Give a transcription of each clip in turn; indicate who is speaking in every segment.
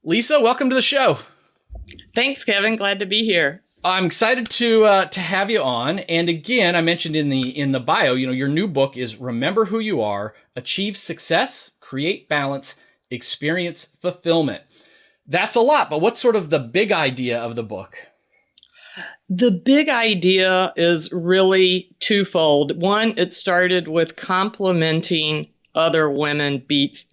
Speaker 1: Lisa, welcome to the show.
Speaker 2: Thanks, Kevin. Glad to be here.
Speaker 1: I'm excited to have you on. And again, I mentioned in the bio, your new book is Remember Who You Are, Achieve Success, Create Balance, Experience Fulfillment. That's a lot, but what's sort of the big idea of the book?
Speaker 2: The big idea is really twofold. One, it started with complimenting other women beats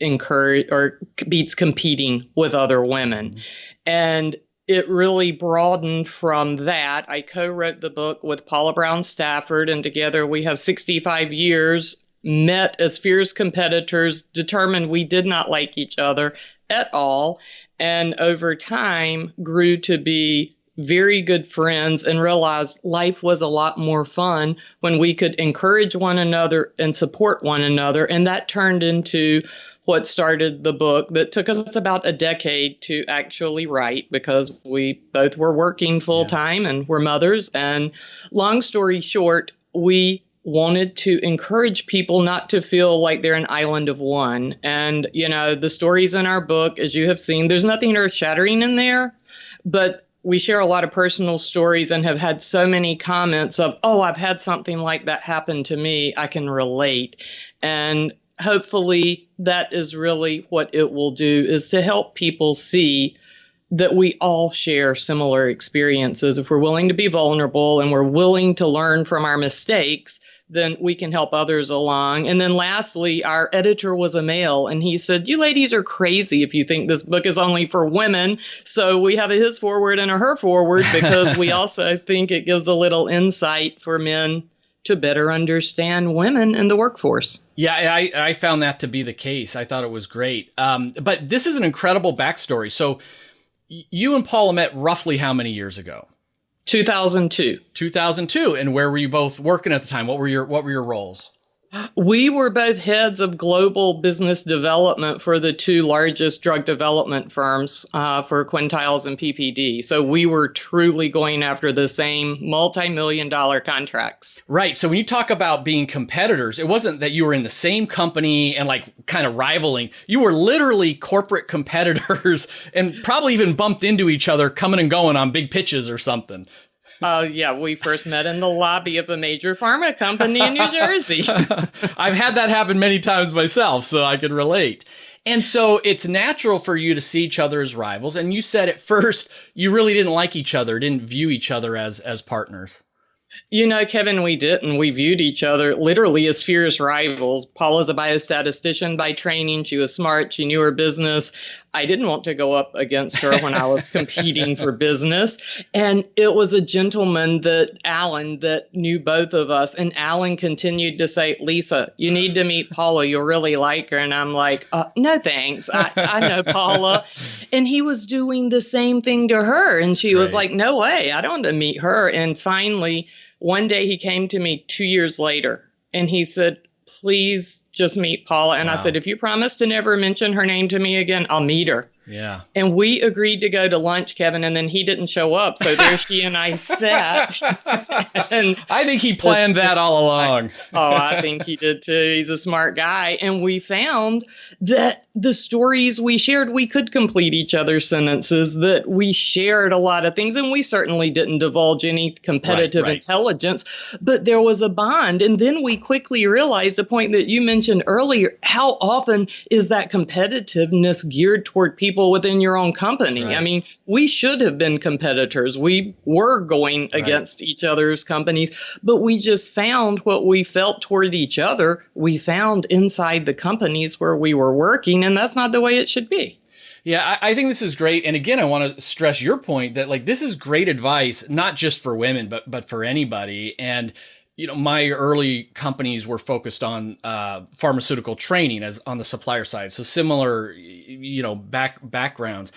Speaker 2: competing with other women. Mm-hmm. And it really broadened from that. I co-wrote the book with Paula Brown Stafford, and together we have 65 years, met as fierce competitors, determined we did not like each other at all, and over time grew to be very good friends and realized life was a lot more fun when we could encourage one another and support one another. And that turned into what started the book that took us about a decade to actually write because we both were working full time and we're mothers. And long story short, we wanted to encourage people not to feel like they're an island of one. And, the stories in our book, as you have seen, there's nothing earth-shattering in there, but we share a lot of personal stories and have had so many comments of, oh, I've had something like that happen to me. I can relate. And hopefully that is really what it will do, is to help people see that we all share similar experiences. If we're willing to be vulnerable and we're willing to learn from our mistakes, then we can help others along. And then lastly, our editor was a male, and he said, you ladies are crazy if you think this book is only for women. So we have a his forward and a her forward because we also think it gives a little insight for men to better understand women in the workforce.
Speaker 1: Yeah, I found that to be the case. I thought it was great. But this is an incredible backstory. So you and Paula met roughly how many years ago?
Speaker 2: 2002.
Speaker 1: 2002. And where were you both working at the time? What were your roles?
Speaker 2: We were both heads of global business development for the two largest drug development firms for Quintiles and PPD. So we were truly going after the same multi-million-dollar contracts.
Speaker 1: Right. So when you talk about being competitors, it wasn't that you were in the same company and kind of rivaling. You were literally corporate competitors and probably even bumped into each other coming and going on big pitches or something.
Speaker 2: We first met in the lobby of a major pharma company in New Jersey.
Speaker 1: I've had that happen many times myself, so I can relate. And so it's natural for you to see each other as rivals. And you said at first you really didn't like each other, didn't view each other as partners.
Speaker 2: Kevin, we didn't. We viewed each other literally as fierce rivals. Paula's a biostatistician by training. She was smart. She knew her business. I didn't want to go up against her when I was competing for business. And it was a gentleman, Alan, that knew both of us. And Alan continued to say, Lisa, you need to meet Paula. You'll really like her. And I'm like, no, thanks. I know Paula. And he was doing the same thing to her. And she was like, no way. I don't want to meet her. And finally, one day he came to me 2 years later and he said, please just meet Paula. And I said, if you promise to never mention her name to me again, I'll meet her.
Speaker 1: Yeah.
Speaker 2: And we agreed to go to lunch, Kevin, and then he didn't show up. So there she and I sat. And
Speaker 1: I think he planned that all along.
Speaker 2: I think he did too. He's a smart guy. And we found that the stories we shared, we could complete each other's sentences, that we shared a lot of things. And we certainly didn't divulge any competitive intelligence, but there was a bond. And then we quickly realized a point that you mentioned earlier, how often is that competitiveness geared toward people within your own company?
Speaker 1: Right.
Speaker 2: I mean, we should have been competitors. We were going against each other's companies, but we just found what we felt toward each other, we found inside the companies where we were working, and that's not the way it should be.
Speaker 1: Yeah, I think this is great. And again, I want to stress your point that this is great advice, not just for women, but for anybody. And my early companies were focused on pharmaceutical training as on the supplier side. So similar, backgrounds.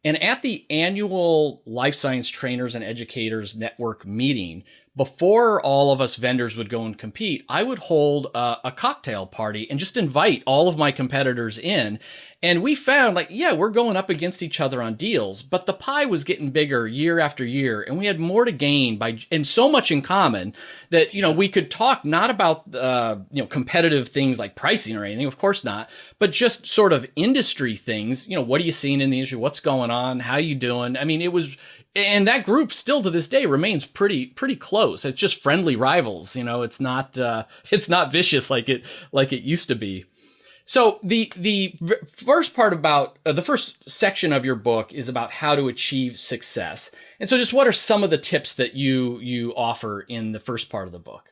Speaker 1: And at the annual Life Science Trainers and Educators Network meeting, before all of us vendors would go and compete, I would hold a cocktail party and just invite all of my competitors in. And we found like, yeah, we're going up against each other on deals, but the pie was getting bigger year after year. And we had more to gain and so much in common that, we could talk not about, competitive things like pricing or anything, of course not, but just sort of industry things. What are you seeing in the industry? What's going on? How you doing? I mean, and that group still to this day remains pretty close. It's just friendly rivals. It's not vicious like it used to be. So the first part about the first section of your book is about how to achieve success. And so just what are some of the tips that you offer in the first part of the book?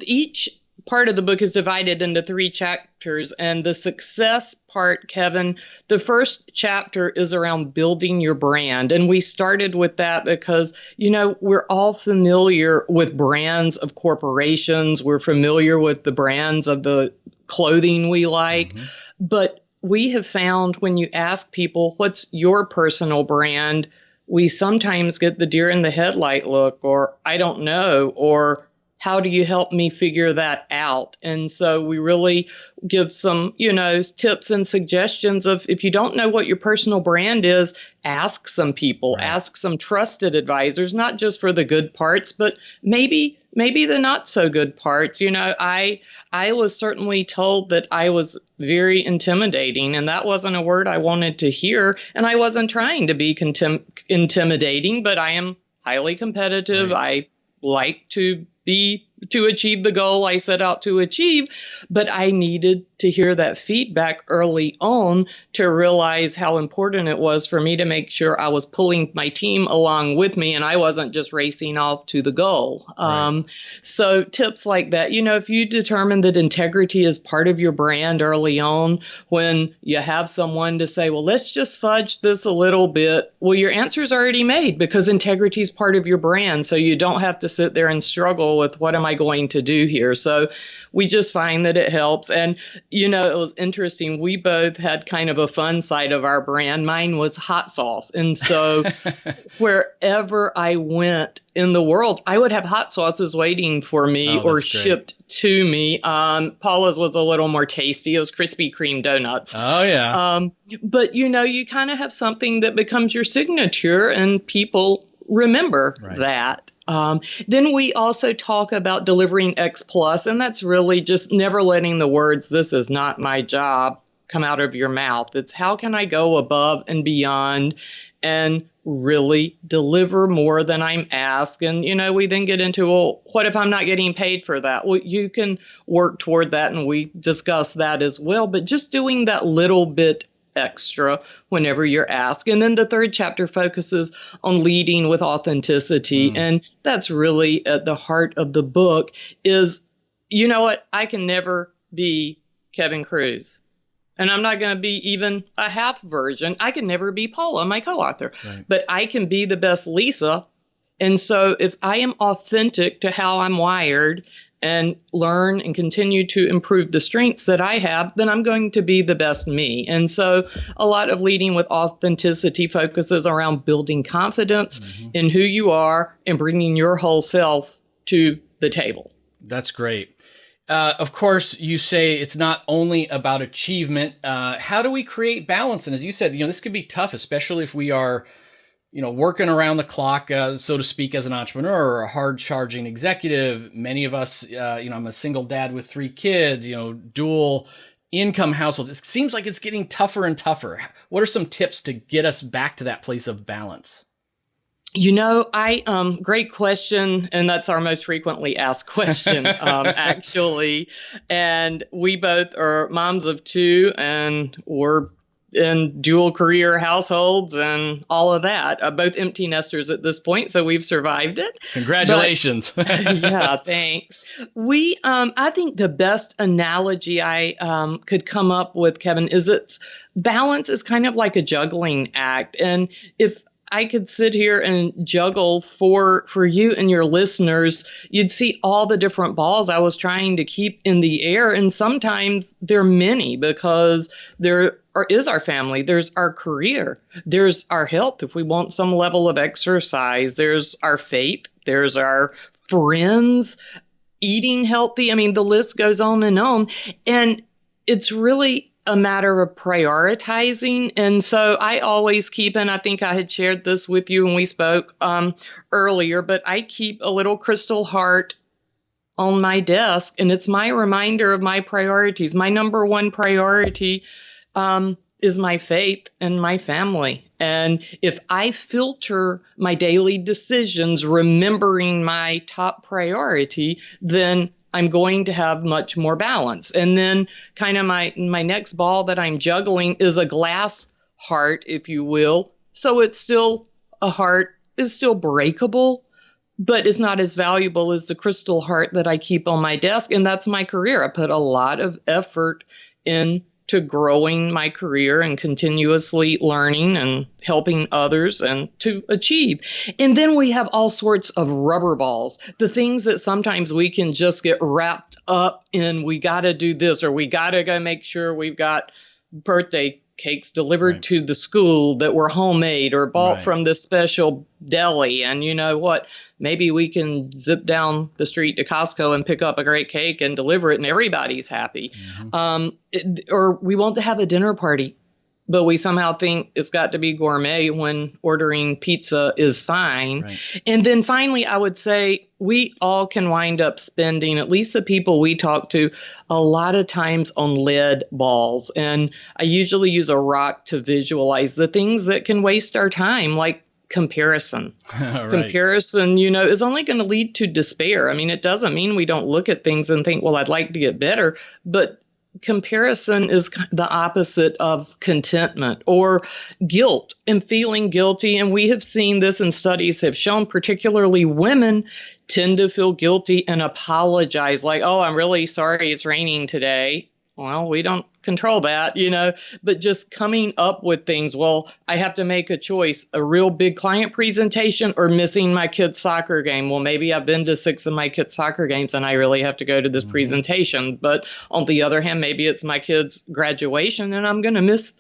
Speaker 2: Each part of the book is divided into 3 chapters, and the success part, Kevin, the first chapter is around building your brand. And we started with that because, we're all familiar with brands of corporations. We're familiar with the brands of the clothing we like. Mm-hmm. But we have found when you ask people, what's your personal brand? We sometimes get the deer in the headlight look, or I don't know, or how do you help me figure that out? And so we really give some, tips and suggestions of if you don't know what your personal brand is, ask some people, right. Ask some trusted advisors, not just for the good parts, but maybe the not so good parts. I was certainly told that I was very intimidating, and that wasn't a word I wanted to hear. And I wasn't trying to be intimidating, but I am highly competitive. Right. I like to achieve the goal I set out to achieve, but I needed to hear that feedback early on to realize how important it was for me to make sure I was pulling my team along with me and I wasn't just racing off to the goal. Right. So tips like that, if you determine that integrity is part of your brand early on, when you have someone to say, well, let's just fudge this a little bit. Well, your answer's already made because integrity is part of your brand. So you don't have to sit there and struggle with what am I going to do here? So we just find that it helps. And, it was interesting. We both had kind of a fun side of our brand. Mine was hot sauce. And so wherever I went in the world, I would have hot sauces waiting for me or shipped to me. Paula's was a little more tasty. It was Krispy Kreme donuts.
Speaker 1: Oh, yeah.
Speaker 2: But, you kind of have something that becomes your signature and people remember that. Then we also talk about delivering X plus, and that's really just never letting the words, this is not my job, come out of your mouth. It's how can I go above and beyond and really deliver more than I'm asked. And, we then get into, well, what if I'm not getting paid for that? Well, you can work toward that, and we discuss that as well. But just doing that little bit extra whenever you're asked. And then the third chapter focuses on leading with authenticity. And that's really at the heart of the book is, I can never be Kevin Cruz. And I'm not going to be even a half version. I can never be Paula, my co-author. Right. But I can be the best Lisa. And so if I am authentic to how I'm wired and learn and continue to improve the strengths that I have, then I'm going to be the best me. And so a lot of leading with authenticity focuses around building confidence in who you are and bringing your whole self to the table.
Speaker 1: That's great. Of course, you say it's not only about achievement. How do we create balance? And as you said, this could be tough, especially if we are working around the clock, so to speak, as an entrepreneur or a hard charging executive. Many of us, I'm a single dad with 3 kids, dual income households. It seems like it's getting tougher and tougher. What are some tips to get us back to that place of balance?
Speaker 2: Great question. And that's our most frequently asked question, actually. And we both are moms of 2 and we're in dual career households and all of that, both empty nesters at this point. So we've survived it.
Speaker 1: Congratulations.
Speaker 2: Yeah, thanks. I think the best analogy I could come up with, Kevin, is balance is kind of like a juggling act. And if I could sit here and juggle for you and your listeners, you'd see all the different balls I was trying to keep in the air. And sometimes they're many because there is our family. There's our career. There's our health if we want some level of exercise. There's our faith. There's our friends, eating healthy. I mean, the list goes on. And it's really a matter of prioritizing. And so I always keep, and I think I had shared this with you when we spoke earlier, but I keep a little crystal heart on my desk, and it's my reminder of my priorities. My number one priority is my faith and my family. And if I filter my daily decisions remembering my top priority, then I'm going to have much more balance. And then kind of my next ball that I'm juggling is a glass heart, if you will. So it's still a heart, is still breakable, but it's not as valuable as the crystal heart that I keep on my desk. And that's my career. I put a lot of effort into growing my career and continuously learning and helping others and to achieve. And then we have all sorts of rubber balls, the things that sometimes we can just get wrapped up in. We got to do this, or we got to go make sure we've got birthday cakes delivered to the school that were homemade or bought from this special deli. And you know what? Maybe we can zip down the street to Costco and pick up a great cake and deliver it and everybody's happy. Or we want to have a dinner party, but we somehow think it's got to be gourmet when ordering pizza is fine. And then finally, I would say we all can wind up spending, at least the people we talk to, a lot of times on lead balls. And I usually use a rock to visualize the things that can waste our time, like comparison. Comparison, you know, is only going to lead to despair. I mean, it doesn't mean we don't look at things and think, well, I'd like to get better, but comparison is the opposite of contentment or guilt and feeling guilty. And we have seen this, and studies have shown particularly women tend to feel guilty and apologize like, oh, I'm really sorry it's raining today. Well, we don't control that, you know, but just coming up with things. Well, I have to make a choice, a real big client presentation or missing my kid's soccer game. Well, maybe I've been to 6 of my kid's soccer games and I really have to go to this presentation. But on the other hand, maybe it's my kid's graduation and I'm going to miss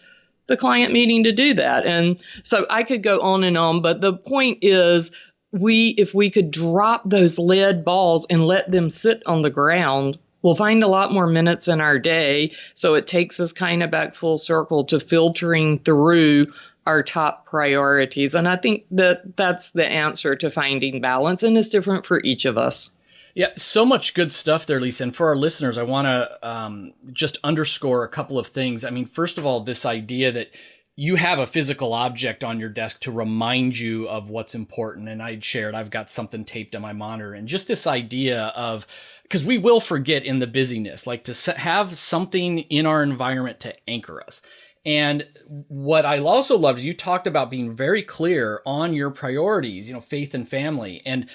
Speaker 2: the client meeting to do that. And so I could go on, but the point is if we could drop those lead balls and let them sit on the ground, we'll find a lot more minutes in our day. So it takes us kind of back full circle to filtering through our top priorities. And I think that that's the answer to finding balance, and it's different for each of us.
Speaker 1: Yeah, so much good stuff there, Lisa. And for our listeners, I want to just underscore a couple of things. I mean, first of all, this idea that you have a physical object on your desk to remind you of what's important. And I shared, I've got something taped on my monitor. And just this idea of, because we will forget in the busyness, like to have something in our environment to anchor us. And what I also loved is you talked about being very clear on your priorities, you know, faith and family. And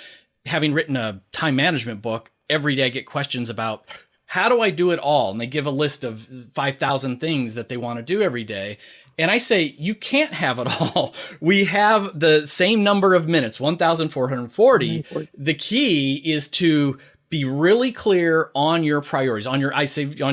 Speaker 1: having written a time management book, every day I get questions about, how do I do it all? And they give a list of 5,000 things that they want to do every day. And I say, you can't have it all. We have the same number of minutes, 1,440. The key is to be really clear on your priorities, on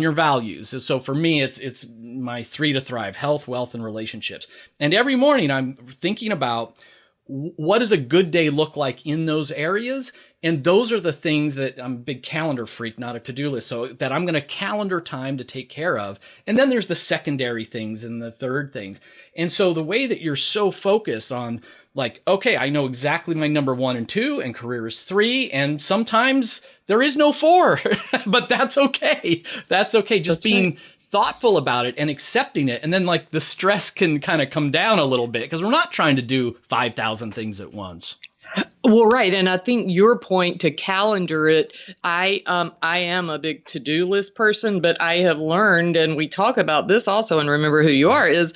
Speaker 1: your values. So for me, it's my 3 to thrive: health, wealth, and relationships. And every morning I'm thinking about, what does a good day look like in those areas? And those are the things that I'm a big calendar freak, not a to-do list. So that I'm going to calendar time to take care of. And then there's the secondary things and the third things. And so the way that you're so focused on, like, okay, I know exactly my number 1 and 2 and career is 3. And sometimes there is no 4, but that's okay. That's okay. Just being thoughtful about it and accepting it. And then like the stress can kind of come down a little bit because we're not trying to do 5,000 things at once.
Speaker 2: Well, right. And I think your point to calendar it, I am a big to-do list person, but I have learned, and we talk about this also, and remember who you are, is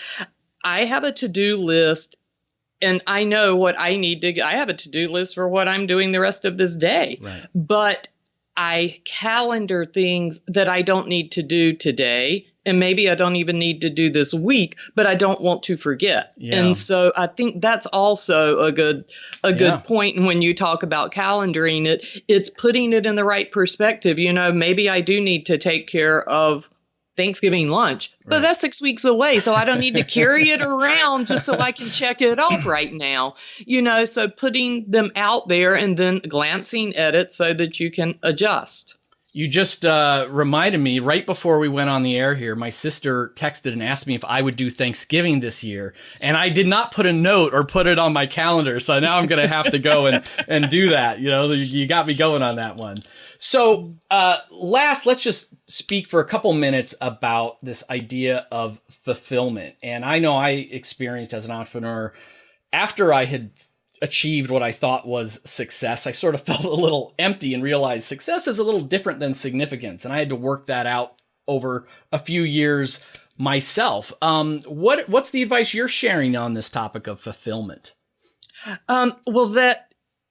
Speaker 2: I have a to-do list and I know what I need to, I have a to-do list for what I'm doing the rest of this day, but I calendar things that I don't need to do today. And maybe I don't even need to do this week, but I don't want to forget. And so I think that's also a good point. And when you talk about calendaring it, it's putting it in the right perspective. You know, maybe I do need to take care of Thanksgiving lunch, but
Speaker 1: Right.
Speaker 2: that's 6 weeks away. So I don't need to carry it around just so I can check it off right now. So putting them out there and then glancing at it so that you can adjust.
Speaker 1: You just reminded me right before we went on the air here, my sister texted and asked me if I would do Thanksgiving this year. And I did not put a note or put it on my calendar. So now I'm going to have to go and do that. You got me going on that one. So let's just speak for a couple minutes about this idea of fulfillment. And I know I experienced as an entrepreneur, after I had achieved what I thought was success, I sort of felt a little empty and realized success is a little different than significance. And I had to work that out over a few years myself. What's the advice you're sharing on this topic of fulfillment?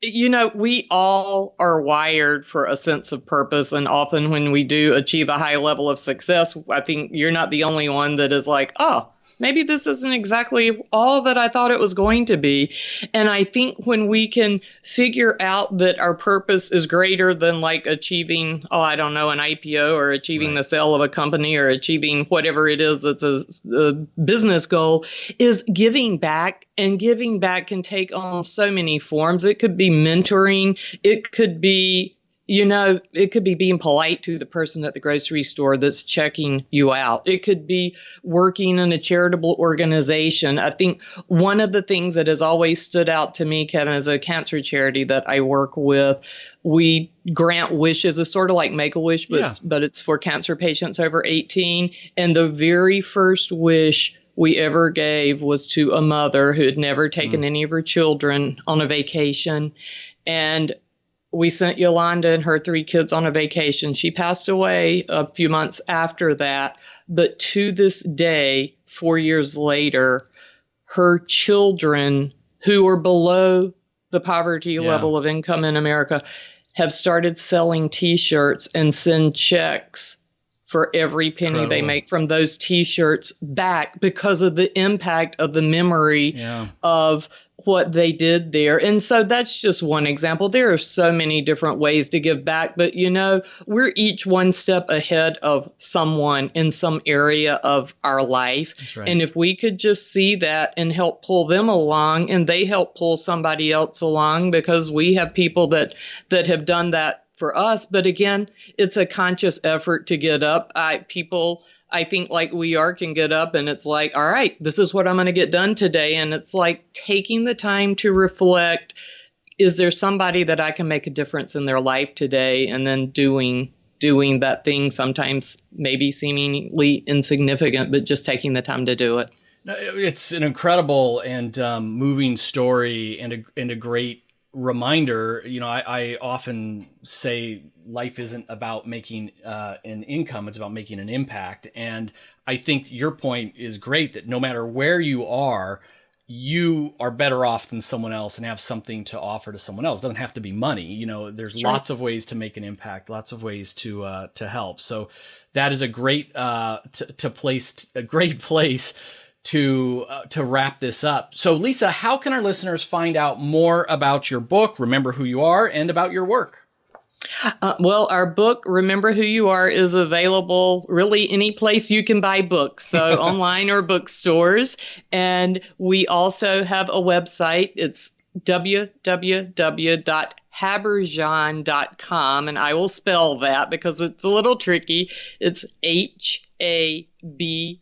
Speaker 2: We all are wired for a sense of purpose. And often when we do achieve a high level of success, I think you're not the only one that is like, oh, maybe this isn't exactly all that I thought it was going to be. And I think when we can figure out that our purpose is greater than like achieving, an IPO or achieving the sale of a company or achieving whatever it is that's a business goal, is giving back. And giving back can take on so many forms. It could be mentoring. It could be being polite to the person at the grocery store that's checking you out. It could be working in a charitable organization. I think one of the things that has always stood out to me, Kevin, is a cancer charity that I work with. We grant wishes. It's sort of like Make-A-Wish, but it's for cancer patients over 18. And the very first wish we ever gave was to a mother who had never taken any of her children on a vacation. And we sent Yolanda and her 3 kids on a vacation. She passed away a few months after that. But to this day, 4 years later, her children who are below the poverty level of income in America have started selling T-shirts and send checks for every penny they make from those T-shirts back because of the impact of the memory of what they did there. And so that's just one example. There are so many different ways to give back, but we're each one step ahead of someone in some area of our life.
Speaker 1: That's right.
Speaker 2: And if we could just see that and help pull them along, and they help pull somebody else along, because we have people that have done that for us. But again, it's a conscious effort to get up. I think like we are can get up and it's like, all right, this is what I'm going to get done today. And it's like taking the time to reflect, is there somebody that I can make a difference in their life today? And then doing that thing, sometimes maybe seemingly insignificant, but just taking the time to do it.
Speaker 1: It's an incredible and moving story and a great reminder. I often say life isn't about making an income, it's about making an impact. And I think your point is great, that no matter where you are better off than someone else and have something to offer to someone else. It doesn't have to be money. There's lots of ways to make an impact, lots of ways to help. So that is a great place to wrap this up. So Lisa, how can our listeners find out more about your book, Remember Who You Are, and about your work?
Speaker 2: Well, our book, Remember Who You Are, is available really any place you can buy books, so online or bookstores. And we also have a website. It's www.habergeon.com, and I will spell that because it's a little tricky. It's HABERGEON.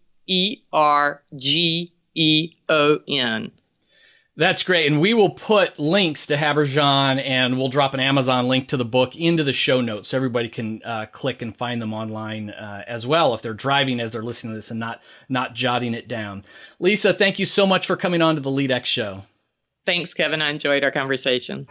Speaker 1: That's great. And we will put links to Habergeon, and we'll drop an Amazon link to the book into the show notes so everybody can click and find them online as well if they're driving as they're listening to this and not jotting it down. Lisa, thank you so much for coming on to the LeadX Show.
Speaker 2: Thanks, Kevin. I enjoyed our conversation.